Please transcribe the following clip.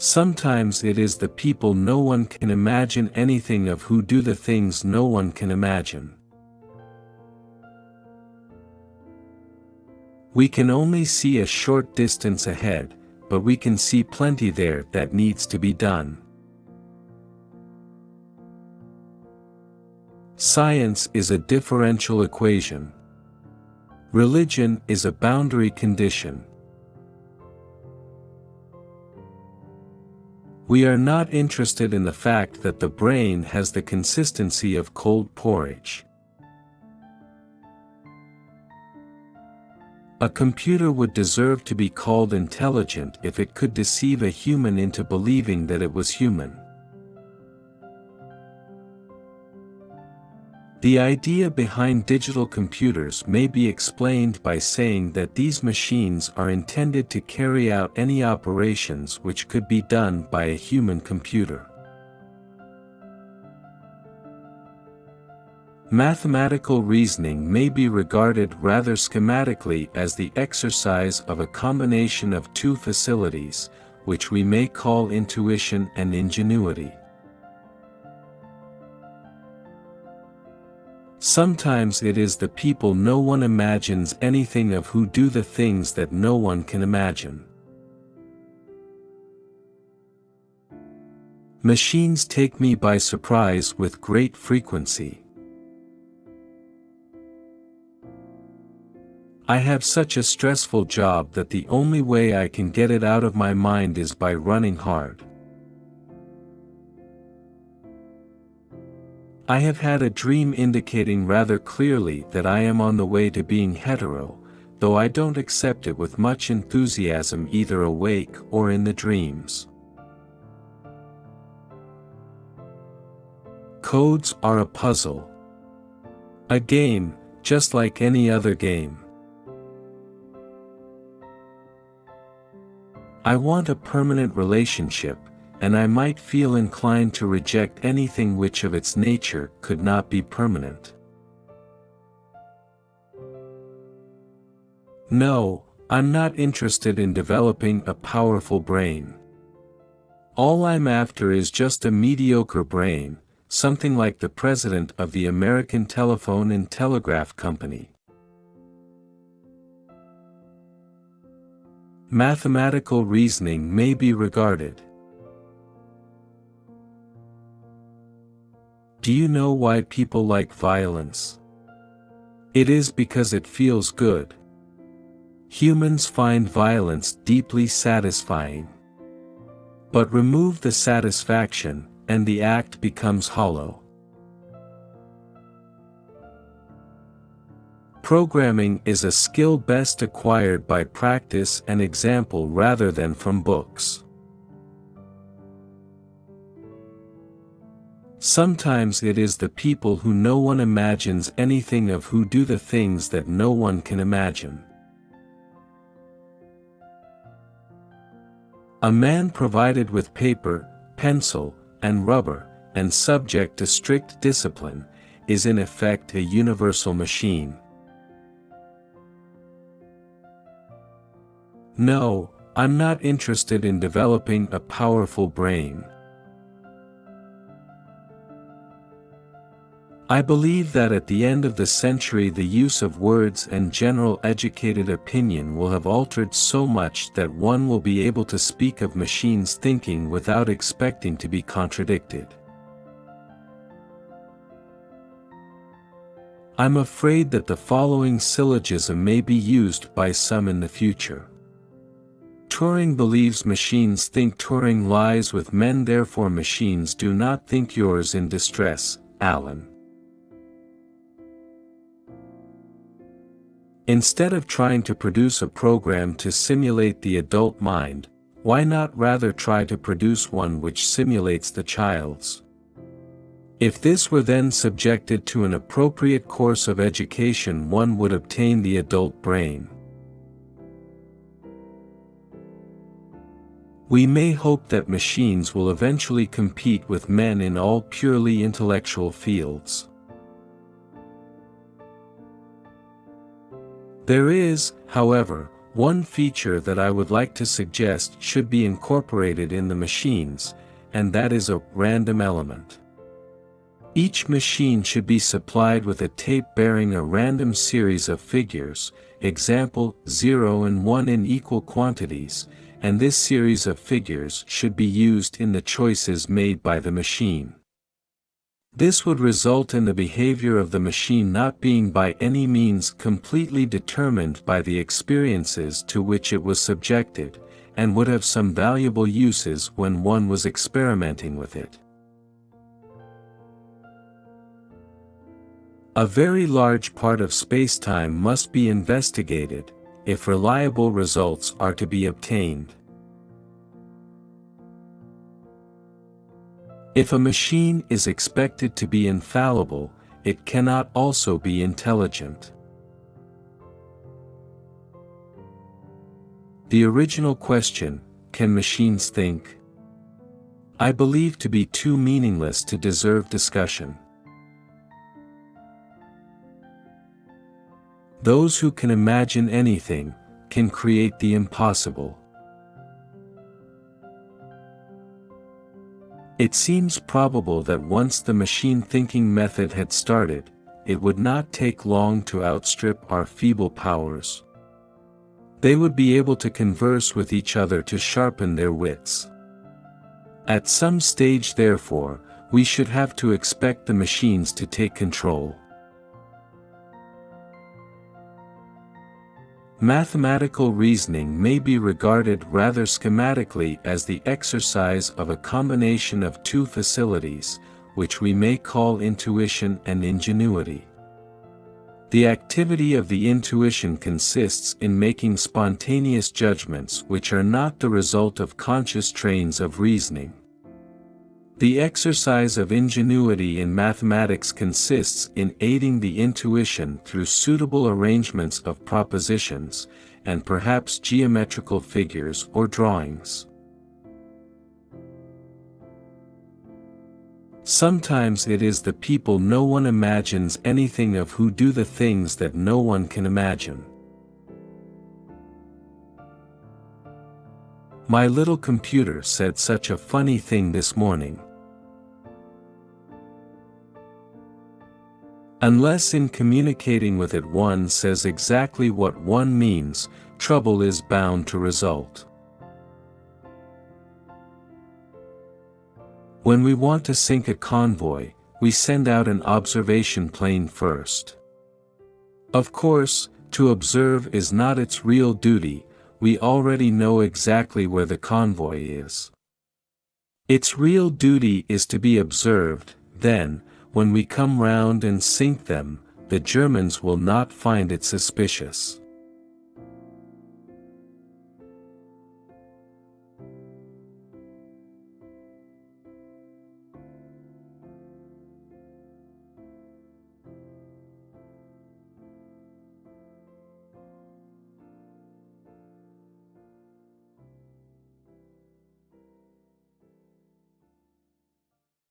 Sometimes it is the people no one can imagine anything of who do the things no one can imagine. We can only see a short distance ahead, but we can see plenty there that needs to be done. Science is a differential equation. Religion is a boundary condition. We are not interested in the fact that the brain has the consistency of cold porridge. A computer would deserve to be called intelligent if it could deceive a human into believing that it was human. The idea behind digital computers may be explained by saying that these machines are intended to carry out any operations which could be done by a human computer. Mathematical reasoning may be regarded rather schematically as the exercise of a combination of two facilities, which we may call intuition and ingenuity. Sometimes it is the people no one imagines anything of who do the things that no one can imagine. Machines take me by surprise with great frequency. I have such a stressful job that the only way I can get it out of my mind is by running hard. I have had a dream indicating rather clearly that I am on the way to being hetero, though I don't accept it with much enthusiasm either awake or in the dreams. Codes are a puzzle. A game, just like any other game. I want a permanent relationship, and I might feel inclined to reject anything which of its nature could not be permanent. No, I'm not interested in developing a powerful brain. All I'm after is just a mediocre brain, something like the president of the American Telephone and Telegraph Company. Mathematical reasoning may be regarded. Do you know why people like violence? It is because it feels good. Humans find violence deeply satisfying. But remove the satisfaction, and the act becomes hollow. Programming is a skill best acquired by practice and example rather than from books. Sometimes it is the people who no one imagines anything of who do the things that no one can imagine. A man provided with paper, pencil, and rubber, and subject to strict discipline, is in effect a universal machine. No, I'm not interested in developing a powerful brain. I believe that at the end of the century the use of words and general educated opinion will have altered so much that one will be able to speak of machines thinking without expecting to be contradicted. I'm afraid that the following syllogism may be used by some in the future. Turing believes machines think. Turing lies with men, therefore machines do not think. Yours in distress, Alan. Instead of trying to produce a program to simulate the adult mind, why not rather try to produce one which simulates the child's? If this were then subjected to an appropriate course of education, one would obtain the adult brain. We may hope that machines will eventually compete with men in all purely intellectual fields. There is, however, One feature that I would like to suggest should be incorporated in the machines, and that is a random element. Each machine should be supplied with a tape bearing a random series of figures, example 0 and 1 in equal quantities, and this series of figures should be used in the choices made by the machine. This would result in the behavior of the machine not being by any means completely determined by the experiences to which it was subjected, and would have some valuable uses when one was experimenting with it. A very large part of spacetime must be investigated, if reliable results are to be obtained. If a machine is expected to be infallible, it cannot also be intelligent. The original question, can machines think? I believe to be too meaningless to deserve discussion. Those who can imagine anything, can create the impossible. It seems probable that once the machine thinking method had started, it would not take long to outstrip our feeble powers. They would be able to converse with each other to sharpen their wits. At some stage, therefore, we should have to expect the machines to take control. Mathematical reasoning may be regarded rather schematically as the exercise of a combination of two facilities, which we may call intuition and ingenuity. The activity of the intuition consists in making spontaneous judgments which are not the result of conscious trains of reasoning. The exercise of ingenuity in mathematics consists in aiding the intuition through suitable arrangements of propositions, and perhaps geometrical figures or drawings. Sometimes it is the people no one imagines anything of who do the things that no one can imagine. My little computer said such a funny thing this morning. Unless in communicating with it one says exactly what one means, trouble is bound to result. When we want to sink a convoy, we send out an observation plane first. Of course, to observe is not its real duty, we already know exactly where the convoy is. Its real duty is to be observed, then, when we come round and sink them, the Germans will not find it suspicious.